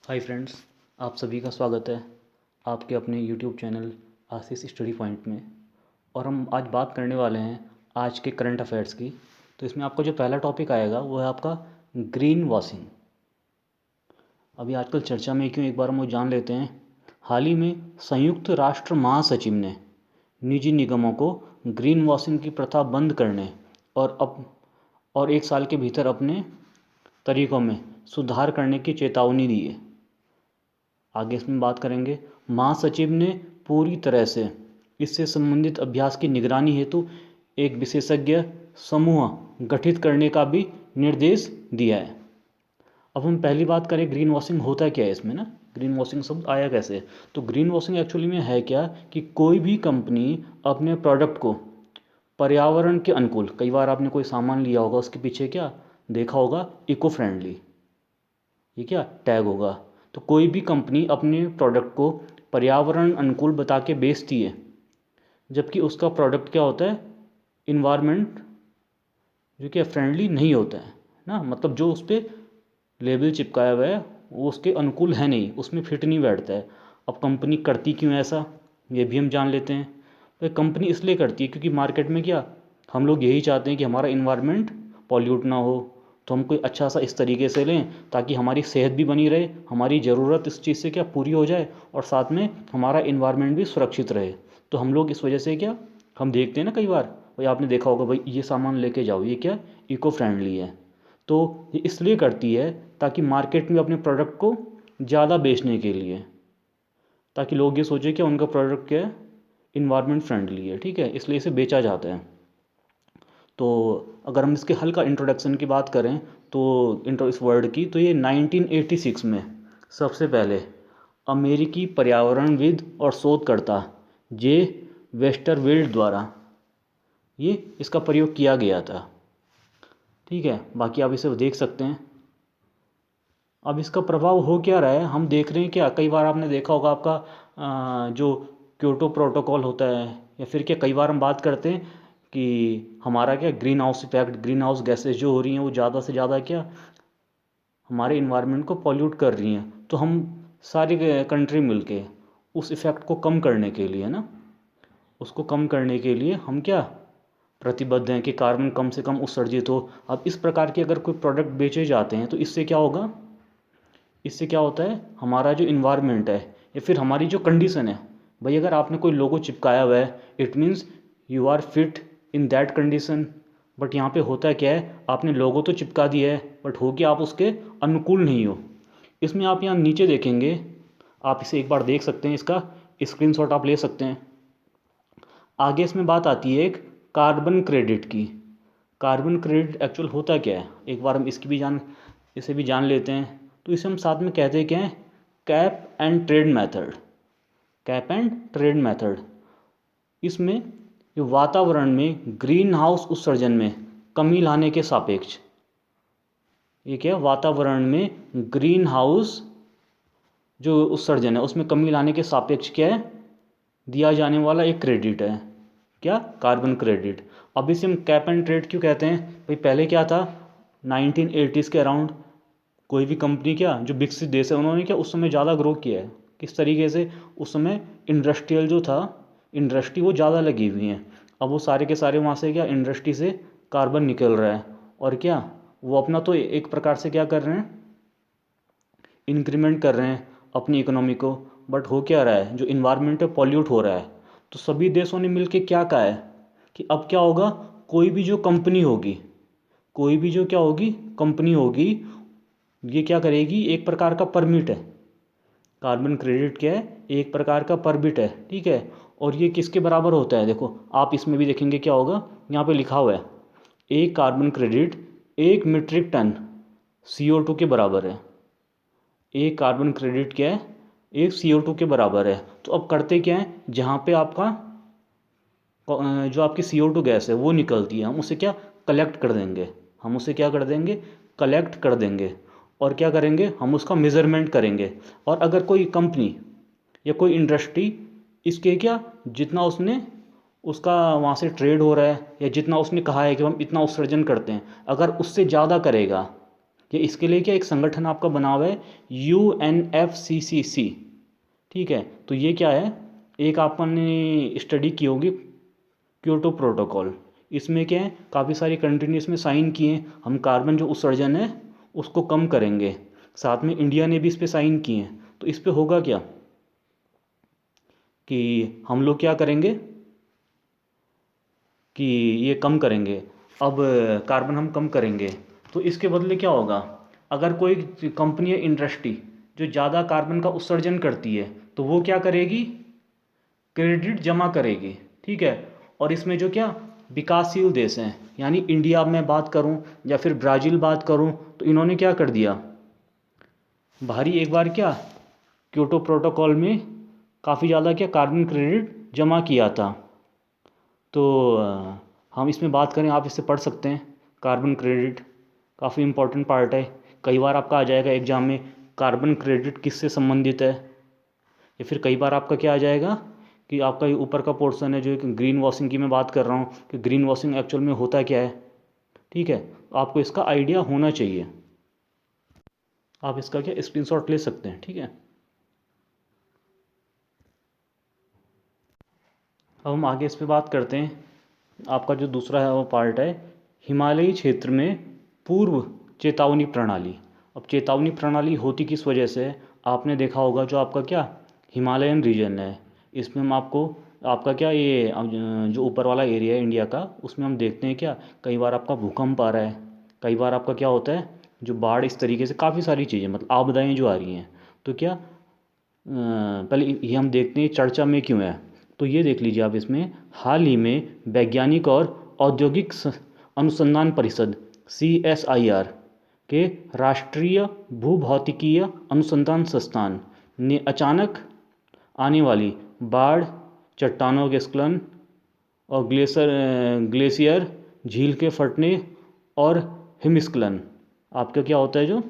Hi friends, आप सभी का स्वागत है आपके अपने यूट्यूब चैनल आशीष स्टडी पॉइंट में। और हम आज बात करने वाले हैं आज के करंट अफेयर्स की। तो इसमें आपका जो पहला टॉपिक आएगा वो है आपका ग्रीन वॉशिंग। अभी आजकल चर्चा में क्यों, एक बार हम वो जान लेते हैं। हाल ही में संयुक्त राष्ट्र महासचिव ने निजी निगमों को ग्रीन वॉशिंग की प्रथा बंद करने और 1 साल के भीतर अपने तरीकों में सुधार करने की चेतावनी दी है। आगे इसमें बात करेंगे। महासचिव ने पूरी तरह से इससे संबंधित अभ्यास की निगरानी हेतु एक विशेषज्ञ समूह गठित करने का भी निर्देश दिया है। अब हम पहली बात करें, ग्रीन वॉशिंग होता क्या है इसमें ना। ग्रीन वॉशिंग शब्द आया कैसे? तो ग्रीन वॉशिंग एक्चुअली में है क्या कि कोई भी कंपनी अपने प्रोडक्ट को पर्यावरण के अनुकूल, कई बार आपने कोई सामान लिया होगा उसके पीछे क्या देखा होगा, इको फ्रेंडली, ये क्या टैग होगा। तो कोई भी कंपनी अपने प्रोडक्ट को पर्यावरण अनुकूल बता के बेचती है, जबकि उसका प्रोडक्ट क्या होता है, इन्वायरमेंट जो कि फ्रेंडली नहीं होता है ना। मतलब जो उस पर लेबल चिपकाया हुआ है वो उसके अनुकूल है नहीं, उसमें फिट नहीं बैठता है। अब कंपनी करती क्यों ऐसा, ये भी हम जान लेते हैं। तो कंपनी इसलिए करती है क्योंकि मार्केट में क्या, हम लोग यही चाहते हैं कि हमारा इन्वायरमेंट पॉल्यूट ना हो। तो हम कोई अच्छा सा इस तरीके से लें ताकि हमारी सेहत भी बनी रहे, हमारी ज़रूरत इस चीज़ से क्या पूरी हो जाए, और साथ में हमारा इन्वायरमेंट भी सुरक्षित रहे। तो हम लोग इस वजह से क्या, हम देखते हैं ना कई बार, भाई आपने देखा होगा, भाई ये सामान लेके जाओ, ये क्या इको फ्रेंडली है। तो ये इसलिए करती है ताकि मार्केट में अपने प्रोडक्ट को ज़्यादा बेचने के लिए, ताकि लोग ये सोचें कि उनका प्रोडक्ट क्या है, इन्वायरमेंट फ्रेंडली है, ठीक है, इसलिए इसे बेचा जाता है। तो अगर हम इसके हल्का इंट्रोडक्शन की बात करें तो इंट्रो इस वर्ड की, तो ये 1986 में सबसे पहले अमेरिकी पर्यावरणविद और शोधकर्ता जे वेस्टरविल्ड द्वारा ये इसका प्रयोग किया गया था, ठीक है। बाकी आप इसे देख सकते हैं। अब इसका प्रभाव हो क्या रहा है, हम देख रहे हैं क्या, कई बार आपने देखा होगा आपका जो क्योटो प्रोटोकॉल होता है, या फिर क्या कई बार हम बात करते हैं कि हमारा क्या green house effect, green house gases जो हो रही हैं वो ज़्यादा से ज़्यादा क्या हमारे इन्वायरमेंट को पॉल्यूट कर रही हैं। तो हम सारी कंट्री मिलके उस इफ़ेक्ट को कम करने के लिए ना, उसको कम करने के लिए हम क्या प्रतिबद्ध हैं कि कार्बन कम से कम उत्सर्जित हो। अब इस प्रकार के अगर कोई प्रोडक्ट बेचे जाते हैं तो इससे क्या होगा, इससे क्या होता है, हमारा जो इन्वायरमेंट है या फिर हमारी जो कंडीशन है, भाई अगर आपने कोई लोगो चिपकाया हुआ है it means you are fit in that condition. But यहाँ पे होता है क्या है, आपने लोगो तो चिपका दिया है बट हो क्या आप उसके अनुकूल नहीं हो। इसमें आप यहाँ नीचे देखेंगे, आप इसे एक बार देख सकते हैं, इसका स्क्रीनशॉट आप ले सकते हैं। आगे इसमें बात आती है एक कार्बन क्रेडिट की। कार्बन क्रेडिट एक्चुअल होता क्या है, एक बार हम इसे भी जान लेते हैं। तो इसे हम साथ में कहते हैं क्या है, cap and trade method. Cap and trade method, इसमें जो वातावरण में ग्रीन हाउस उत्सर्जन में कमी लाने के सापेक्ष, ये क्या वातावरण में ग्रीन हाउस जो उत्सर्जन है उसमें कमी लाने के सापेक्ष क्या है, दिया जाने वाला एक क्रेडिट है, क्या कार्बन क्रेडिट। अब इसे हम कैप एंड ट्रेड क्यों कहते हैं, भाई पहले क्या था 1980s के अराउंड, कोई भी कंपनी क्या जो विकसित देश है उन्होंने क्या उस समय ज़्यादा ग्रो किया है। किस तरीके से, उस समय इंडस्ट्रियल जो था, इंडस्ट्री वो ज़्यादा लगी हुई हैं। अब वो सारे के सारे वहाँ से क्या इंडस्ट्री से कार्बन निकल रहा है, और क्या वो अपना तो एक प्रकार से क्या कर रहे हैं, इंक्रीमेंट कर रहे हैं अपनी इकोनॉमी को। बट हो क्या रहा है, जो इन्वायरमेंट है पॉल्यूट हो रहा है। तो सभी देशों ने मिलकर क्या कहा है कि अब क्या होगा, कोई भी जो कंपनी होगी, कोई भी जो क्या होगी कंपनी होगी, ये क्या करेगी, एक प्रकार का परमिट है। कार्बन क्रेडिट क्या है, एक प्रकार का परमिट है, ठीक है। और ये किसके बराबर होता है, देखो आप इसमें भी देखेंगे क्या होगा, यहाँ पे लिखा हुआ है एक carbon credit 1 metric ton CO2 के बराबर है। एक कार्बन क्रेडिट क्या है, एक CO2 के बराबर है। तो अब करते क्या है, जहाँ पे आपका जो आपकी CO2 गैस है वो निकलती है, हम उसे क्या कलेक्ट कर देंगे, हम उसे क्या कर देंगे, कलेक्ट कर देंगे। और क्या करेंगे, हम उसका मेज़रमेंट करेंगे। और अगर कोई कंपनी या कोई इंडस्ट्री इसके क्या जितना उसने उसका वहाँ से ट्रेड हो रहा है, या जितना उसने कहा है कि हम इतना उत्सर्जन करते हैं, अगर उससे ज़्यादा करेगा कि इसके लिए क्या एक संगठन आपका बना हुआ है UNFCCC। ठीक है, तो ये क्या है, एक आपने स्टडी की होगी क्योटो प्रोटोकॉल। इसमें क्या है, काफ़ी सारी कंट्री ने इसमें साइन किए हैं, हम कार्बन जो उत्सर्जन है उसको कम करेंगे। साथ में इंडिया ने भी इस पर साइन किए हैं। तो इस पर होगा क्या कि हम लोग क्या करेंगे कि ये कम करेंगे। अब कार्बन हम कम करेंगे तो इसके बदले क्या होगा, अगर कोई कंपनी या इंडस्ट्री जो ज़्यादा कार्बन का उत्सर्जन करती है तो वो क्या करेगी, क्रेडिट जमा करेगी। ठीक है, और इसमें जो क्या विकासशील देश हैं, यानी इंडिया में बात करूं या फिर ब्राज़ील बात करूं, तो इन्होंने क्या कर दिया, भारी एक बार क्या क्योटो प्रोटोकॉल में काफ़ी ज़्यादा क्या कार्बन क्रेडिट जमा किया था। तो हम इसमें बात करें, आप इससे पढ़ सकते हैं, कार्बन क्रेडिट काफ़ी इंपॉर्टेंट पार्ट है। कई बार आपका आ जाएगा एग्जाम में कार्बन क्रेडिट किससे संबंधित है, या फिर कई बार आपका क्या आ जाएगा कि आपका ये ऊपर का पोर्शन है जो एक ग्रीन वॉशिंग की मैं बात कर रहा हूँ कि ग्रीन वॉशिंग एक्चुअल में होता क्या है। ठीक है, आपको इसका आइडिया होना चाहिए, आप इसका क्या स्क्रीनशॉट ले सकते हैं। ठीक है, अब हम आगे इस पे बात करते हैं। आपका जो दूसरा है वो पार्ट है हिमालयी क्षेत्र में पूर्व चेतावनी प्रणाली। अब चेतावनी प्रणाली होती किस वजह से है, आपने देखा होगा जो आपका क्या हिमालयन रीजन है, इसमें हम आपको आपका क्या ये जो ऊपर वाला एरिया है इंडिया का, उसमें हम देखते हैं क्या कई बार आपका भूकंप आ रहा है, कई बार आपका क्या होता है जो बाढ़, इस तरीके से काफ़ी सारी चीज़ें मतलब आपदाएं जो आ रही हैं। तो क्या पहले ये हम देखते हैं चर्चा में क्यों है। तो ये देख लीजिए आप, इसमें हाल ही में वैज्ञानिक और औद्योगिक अनुसंधान परिषद CSIR के राष्ट्रीय भूभौतिकीय अनुसंधान संस्थान ने अचानक आने वाली बाढ़, चट्टानों के स्खलन और ग्लेशियर झील के फटने और हिमस्खलन, आपका क्या होता है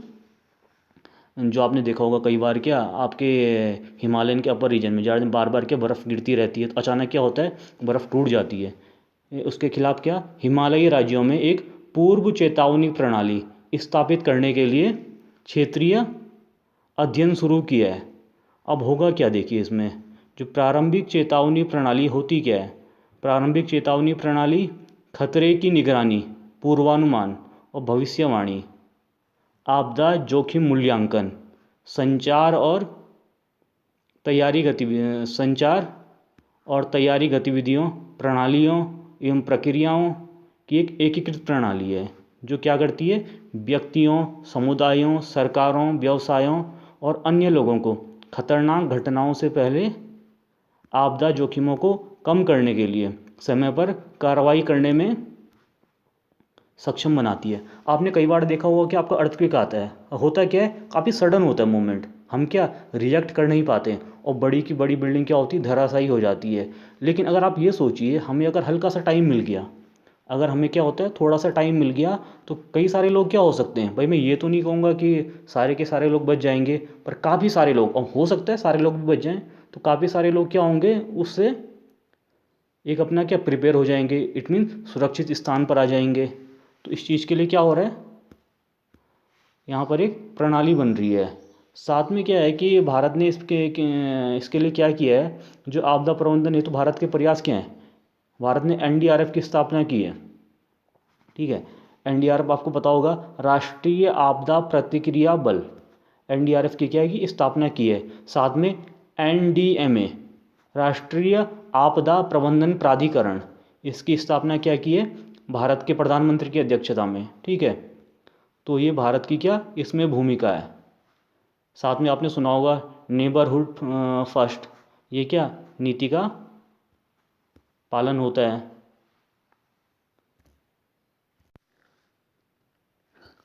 जो आपने देखा होगा कई बार क्या आपके हिमालयन के अपर रीजन में ज़्यादा बार बार क्या बर्फ़ गिरती रहती है, तो अचानक क्या होता है बर्फ़ टूट जाती है। उसके खिलाफ क्या हिमालयी राज्यों में एक पूर्व चेतावनी प्रणाली स्थापित करने के लिए क्षेत्रीय अध्ययन शुरू किया है। अब होगा क्या देखिए, इसमें जो प्रारंभिक चेतावनी प्रणाली होती क्या है, प्रारंभिक चेतावनी प्रणाली खतरे की निगरानी, पूर्वानुमान और भविष्यवाणी, आपदा जोखिम मूल्यांकन, संचार और तैयारी गतिविधियों, प्रणालियों एवं प्रक्रियाओं की एक एकीकृत प्रणाली है जो क्या करती है, व्यक्तियों, समुदायों, सरकारों, व्यवसायों और अन्य लोगों को खतरनाक घटनाओं से पहले आपदा जोखिमों को कम करने के लिए समय पर कार्रवाई करने में सक्षम बनाती है। आपने कई बार देखा होगा कि आपका अर्थक्वेक आता है, होता क्या है काफ़ी सडन होता है मूवमेंट, हम क्या रिएक्ट कर नहीं पाते और बड़ी की बड़ी बिल्डिंग क्या होती है धराशायी हो जाती है। लेकिन अगर आप ये सोचिए हमें अगर हल्का सा टाइम मिल गया, अगर हमें क्या होता है थोड़ा सा टाइम मिल गया, तो कई सारे लोग क्या हो सकते हैं, भाई मैं ये तो नहीं कहूँगा कि सारे के सारे लोग बच जाएंगे, पर काफ़ी सारे लोग, और हो सकता है सारे लोग भी बच जाएँ, तो काफ़ी सारे लोग क्या होंगे उससे एक अपना क्या प्रिपेयर हो जाएंगे, इट मीन सुरक्षित स्थान पर आ जाएंगे। तो इस चीज़ के लिए क्या हो रहा है, यहाँ पर एक प्रणाली बन रही है। साथ में क्या है कि भारत ने इसके लिए क्या किया है, जो आपदा प्रबंधन हेतु भारत के प्रयास क्या हैं, भारत ने NDRF की स्थापना की है। ठीक है, NDRF आपको पता होगा राष्ट्रीय आपदा प्रतिक्रिया बल, NDRF की क्या है कि स्थापना की है। साथ में NDMA राष्ट्रीय आपदा प्रबंधन प्राधिकरण, इसकी स्थापना क्या की है, भारत के प्रधानमंत्री की अध्यक्षता में। ठीक है, तो ये भारत की क्या इसमें भूमिका है। साथ में आपने सुना होगा नेबरहुड फर्स्ट, ये क्या नीति का पालन होता है।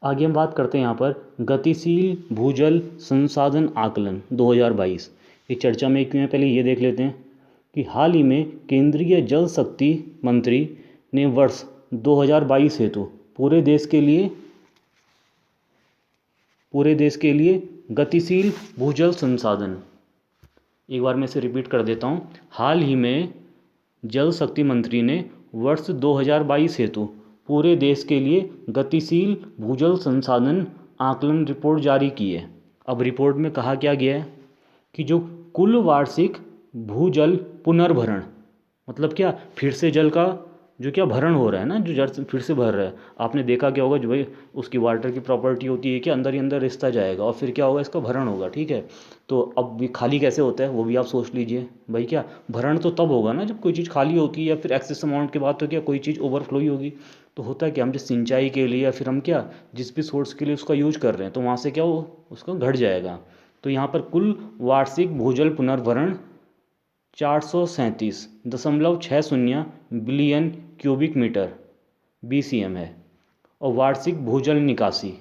आगे हम बात करते हैं यहाँ पर गतिशील भूजल संसाधन आकलन 2022, ये चर्चा में क्यों है पहले ये देख लेते हैं कि हाल ही में केंद्रीय जल शक्ति मंत्री ने वर्ष 2022 हेतु पूरे देश के लिए गतिशील भूजल संसाधन, एक बार मैं इसे रिपीट कर देता हूँ, हाल ही में जल शक्ति मंत्री ने वर्ष 2022 हेतु पूरे देश के लिए गतिशील भूजल संसाधन आकलन रिपोर्ट जारी की है। अब रिपोर्ट में कहा क्या गया है कि जो कुल वार्षिक भूजल पुनर्भरण, मतलब क्या, फिर से जल का जो क्या भरण हो रहा है ना, जो जल फिर से भर रहा है। आपने देखा क्या होगा, जो भाई उसकी वाटर की प्रॉपर्टी होती है कि अंदर ही अंदर रिश्ता जाएगा और फिर क्या होगा, इसका भरण होगा, ठीक है। तो अब भी खाली कैसे होता है वो भी आप सोच लीजिए भाई। क्या भरण तो तब होगा ना जब कोई चीज़ खाली होती है या फिर एक्सेस अमाउंट के बाद, तो क्या कोई चीज़ ओवरफ्लो ही होगी। तो होता है कि हम जो सिंचाई के लिए या फिर हम क्या जिस भी सोर्स के लिए उसका यूज कर रहे हैं, तो वहाँ से क्या वो उसका घट जाएगा। तो यहाँ पर कुल वार्षिक भूजल पुनर्भरण 437.60 बिलियन क्यूबिक मीटर BCM है। और वार्षिक भूजल निकासी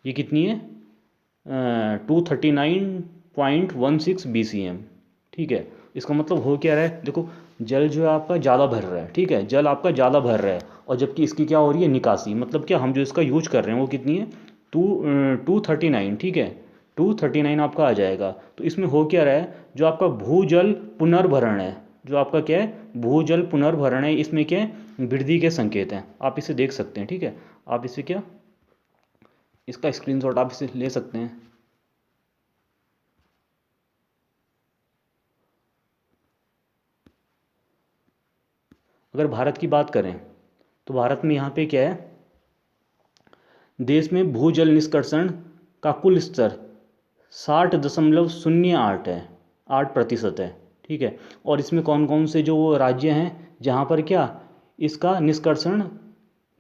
ये कितनी है, 239.16 BCM, ठीक है। इसका मतलब हो क्या रहा है, देखो जल जो है आपका ज़्यादा भर रहा है, ठीक है, जल आपका ज़्यादा भर रहा है, और जबकि इसकी क्या हो रही है, निकासी, मतलब क्या हम जो इसका यूज कर रहे हैं वो कितनी है, 239, ठीक है, 239 आपका आ जाएगा। तो इसमें हो क्या रहा है, जो आपका भूजल पुनर्भरण है, जो आपका क्या है भूजल पुनर्भरण है, इसमें क्या है वृद्धि के संकेत हैं। आप इसे देख सकते हैं, ठीक है। आप इसे क्या इसका स्क्रीनशॉट आप इसे ले सकते हैं। अगर भारत की बात करें तो भारत में यहाँ पे क्या है, देश में भूजल निष्कर्षण का कुल स्तर 60.08 है, 8% है, ठीक है। और इसमें कौन कौन से जो राज्य हैं जहाँ पर क्या इसका निष्कर्षण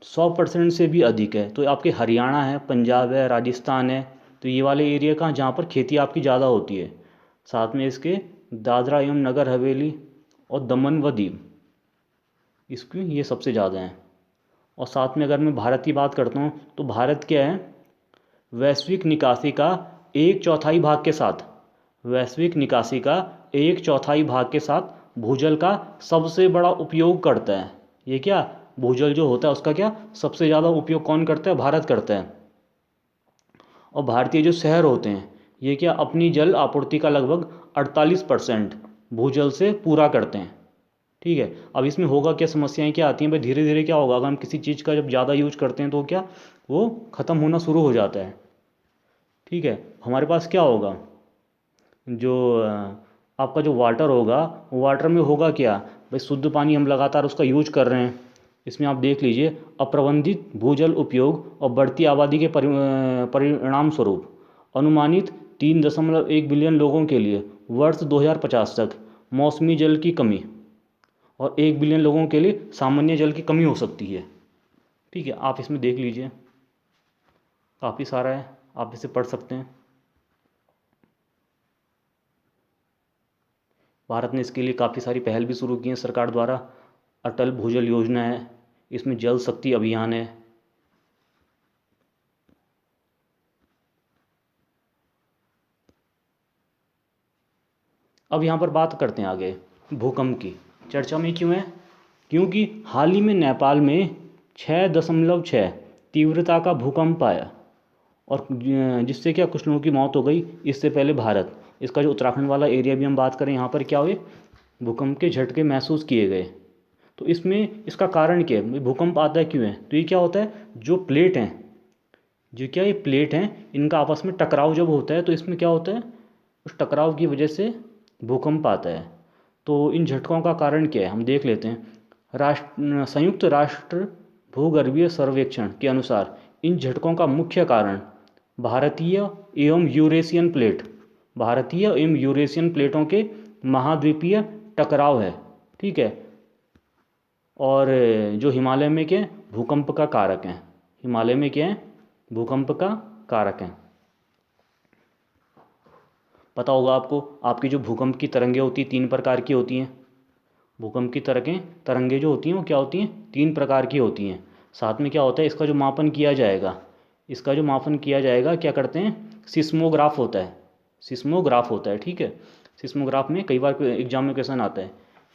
100% से भी अधिक है, तो आपके हरियाणा है, पंजाब है, राजस्थान है। तो ये वाले एरिया कहाँ जहाँ पर खेती आपकी ज़्यादा होती है। साथ में इसके दादरा एवं नगर हवेली और दमन व दीव, इसकी ये सबसे ज़्यादा हैं। और साथ में अगर मैं भारत की बात करता हूँ तो भारत क्या है, वैश्विक निकासी का 1/4 भाग के साथ, वैश्विक निकासी का 1/4 भाग के साथ भूजल का सबसे बड़ा उपयोग करता है। ये क्या भूजल जो होता है उसका क्या सबसे ज़्यादा उपयोग कौन करता है, भारत करता है। और भारतीय जो शहर होते हैं ये क्या अपनी जल आपूर्ति का लगभग 48% भूजल से पूरा करते हैं, ठीक है। अब इसमें होगा क्या, समस्याएं क्या आती हैं भाई, धीरे धीरे क्या होगा, अगर हम किसी चीज़ का जब ज़्यादा यूज करते हैं तो क्या वो ख़त्म होना शुरू हो जाता है, ठीक है। हमारे पास क्या होगा, जो आपका जो वाटर होगा, वाटर में होगा क्या भाई, शुद्ध पानी हम लगातार उसका यूज कर रहे हैं। इसमें आप देख लीजिए, अप्रबंधित भूजल उपयोग और बढ़ती आबादी के परिणाम स्वरूप अनुमानित 3.1 बिलियन लोगों के लिए वर्ष 2050 तक मौसमी जल की कमी और 1 बिलियन लोगों के लिए सामान्य जल की कमी हो सकती है, ठीक है। आप इसमें देख लीजिए, काफ़ी सारा है, आप इसे पढ़ सकते हैं। भारत ने इसके लिए काफ़ी सारी पहल भी शुरू की हैं सरकार द्वारा। अटल भूजल योजना है, इसमें जल शक्ति अभियान है। अब यहाँ पर बात करते हैं आगे भूकंप की, चर्चा में क्यों है, क्योंकि हाल ही में नेपाल में 6.6 तीव्रता का भूकंप आया, और जिससे क्या कुछ लोगों की मौत हो गई। इससे पहले भारत, इसका जो उत्तराखंड वाला एरिया भी हम बात करें, यहाँ पर क्या हुए भूकंप के झटके महसूस किए गए। तो इसमें इसका कारण क्या है, भूकंप आता है क्यों है, तो ये क्या होता है, जो प्लेट हैं, जो क्या ये प्लेट हैं, इनका आपस में टकराव जब होता है तो इसमें क्या होता है, उस टकराव की वजह से भूकंप आता है। तो इन झटकों का कारण क्या है हम देख लेते हैं। संयुक्त राष्ट्र भूगर्भीय सर्वेक्षण के अनुसार इन झटकों का मुख्य कारण भारतीय एवं यूरेशियन प्लेट, भारतीय एवं यूरेशियन प्लेटों के महाद्वीपीय टकराव है, ठीक है। और जो हिमालय में क्या है, भूकंप का कारक है, हिमालय में क्या है, भूकंप का कारक है। पता होगा आपको, आपकी जो भूकंप की तरंगें होती हैं 3 प्रकार की होती हैं। भूकंप की तरंगें जो होती हैं वो क्या होती हैं, 3 प्रकार की होती हैं। साथ में क्या होता है, इसका जो मापन किया जाएगा, इसका जो मापन किया जाएगा क्या करते हैं, सिस्मोग्राफ होता है, सिस्मोग्राफ होता है, ठीक है। सिस्मोग्राफ में कई बार एग्जाम में क्वेश्चन आता है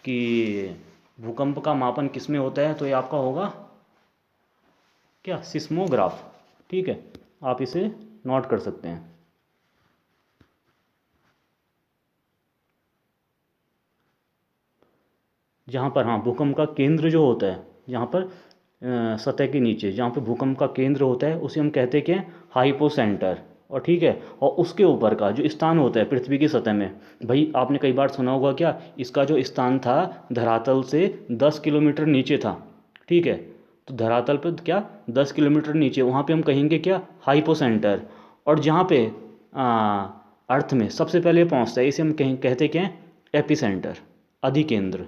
कि भूकंप का मापन किस में होता है, तो ये आपका होगा क्या, सिस्मोग्राफ, ठीक है। आप इसे नोट कर सकते हैं। जहाँ पर हाँ भूकंप का केंद्र जो होता है, जहाँ पर सतह के नीचे जहाँ पे भूकंप का केंद्र होता है उसे हम कहते हैं क्या, हाइपोसेंटर। और ठीक है, और उसके ऊपर का जो स्थान होता है पृथ्वी की सतह में, भाई आपने कई बार सुना होगा क्या, इसका जो स्थान था धरातल से 10 किलोमीटर नीचे था। ठीक है, तो धरातल पे क्या 10 किलोमीटर नीचे, वहाँ पे हम कहेंगे क्या, हाइपोसेंटर। और जहाँ पे अर्थ में सबसे पहले पहुँचता है इसे हम कहते क्या हैं, एपिसेंटर, अधिकेंद्र।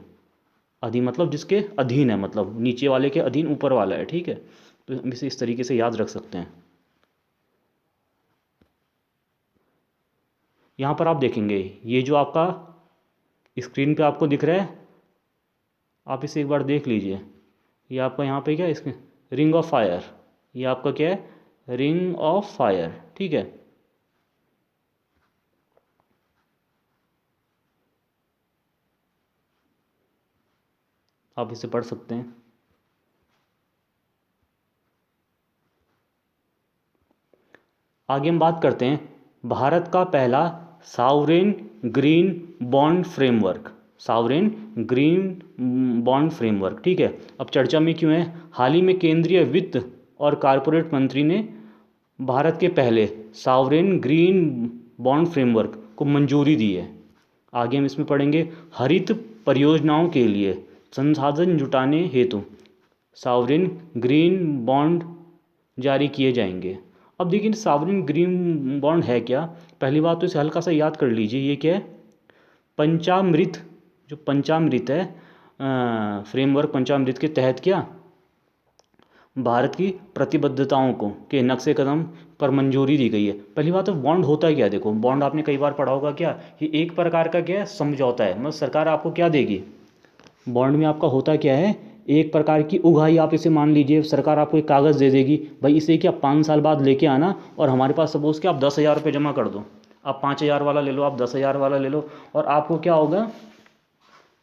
अधि मतलब जिसके अधीन है, मतलब नीचे वाले के अधीन ऊपर वाला है। ठीक है, तो हम इसे इस तरीके से याद रख सकते हैं। यहाँ पर आप देखेंगे ये जो आपका स्क्रीन पे आपको दिख रहा है, आप इसे एक बार देख लीजिए। ये आपका यहाँ पे क्या है, इसके रिंग ऑफ फायर, ये आपका क्या है, रिंग ऑफ फायर। ठीक है, आप इसे पढ़ सकते हैं। आगे हम बात करते हैं भारत का पहला sovereign green bond framework, sovereign green bond framework. ठीक है, अब चर्चा में क्यों है, हाल ही में केंद्रीय वित्त और कारपोरेट मंत्री ने भारत के पहले सावरेन ग्रीन बॉन्ड फ्रेमवर्क को मंजूरी दी है। आगे हम इसमें पढ़ेंगे हरित परियोजनाओं के लिए संसाधन जुटाने हेतु सावरेन ग्रीन बॉन्ड जारी किए जाएंगे। अब देखिए सावरेन ग्रीन बॉन्ड है क्या, पहली बात तो इसे हल्का सा याद कर लीजिए, ये क्या है, पंचामृत, जो पंचामृत है फ्रेमवर्क, पंचामृत के तहत क्या भारत की प्रतिबद्धताओं को के नक्शे कदम पर मंजूरी दी गई है। पहली बात तो बॉन्ड होता है क्या, देखो बॉन्ड आपने कई बार पढ़ा होगा क्या, ये एक प्रकार का क्या है, समझौता है। मतलब सरकार आपको क्या देगी, बॉन्ड में आपका होता क्या है, एक प्रकार की उगाही, आप इसे मान लीजिए सरकार आपको एक कागज़ दे देगी, भाई इसे क्या 5 साल बाद लेके आना, और हमारे पास सपोज़ कि आप 10,000 रुपये जमा कर दो, आप 5,000 वाला ले लो, आप 10,000 वाला ले लो, और आपको क्या होगा,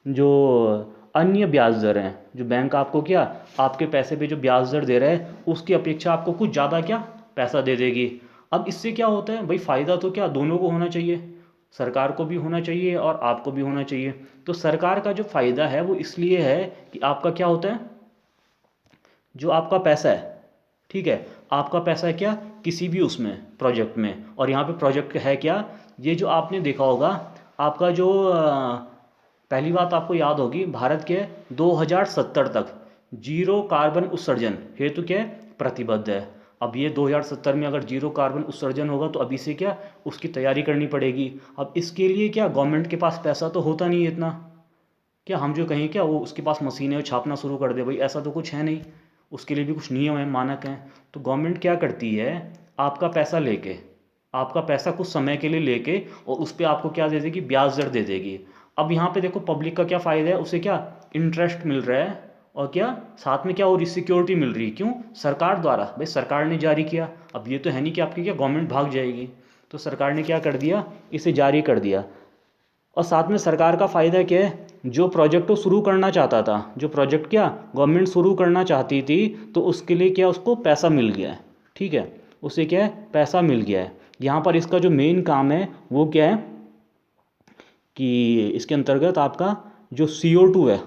जो अन्य ब्याज दर हैं, जो बैंक आपको क्या आपके पैसे पे जो ब्याज दर दे रहा है उसकी अपेक्षा आपको कुछ ज़्यादा क्या पैसा दे देगी। अब इससे क्या होता है भाई, फ़ायदा तो क्या दोनों को होना चाहिए, सरकार को भी होना चाहिए और आपको भी होना चाहिए। तो सरकार का जो फ़ायदा है वो इसलिए है कि आपका क्या होता है, जो आपका पैसा है, ठीक है, आपका पैसा है क्या किसी भी उसमें प्रोजेक्ट में, और यहाँ पे प्रोजेक्ट है क्या, ये जो आपने देखा होगा आपका जो पहली बात आपको याद होगी, भारत के 2070 तक जीरो कार्बन उत्सर्जन हेतु क्या प्रतिबद्ध है। अब ये 2070 में अगर जीरो कार्बन उत्सर्जन होगा तो अभी से क्या उसकी तैयारी करनी पड़ेगी। अब इसके लिए क्या गवर्नमेंट के पास पैसा तो होता नहीं है इतना, क्या हम जो कहें क्या वो उसके पास मशीनें छापना शुरू कर दे, भाई ऐसा तो कुछ है नहीं, उसके लिए भी कुछ नियम है, मानक हैं। तो गवर्नमेंट क्या करती है, आपका पैसा लेके, आपका पैसा कुछ समय के लिए लेके और उस पर आपको क्या दे देगी, ब्याज दर दे देगी। अब यहाँ पे देखो पब्लिक का क्या फ़ायदा है, उसे क्या इंटरेस्ट मिल रहा है, और क्या साथ में क्या हो रही सिक्योरिटी मिल रही है, क्यों सरकार द्वारा, भाई सरकार ने जारी किया। अब ये तो है नहीं कि आपकी क्या गवर्नमेंट भाग जाएगी, तो सरकार ने क्या कर दिया, इसे जारी कर दिया। और साथ में सरकार का फ़ायदा क्या है, जो प्रोजेक्ट वो शुरू करना चाहता था, जो प्रोजेक्ट क्या गवर्नमेंट शुरू करना चाहती थी, तो उसके लिए क्या उसको पैसा मिल गया है। ठीक है, उसे क्या है पैसा मिल गया है। यहाँ पर इसका जो मेन काम है वो क्या है कि इसके अंतर्गत आपका जो CO2 है,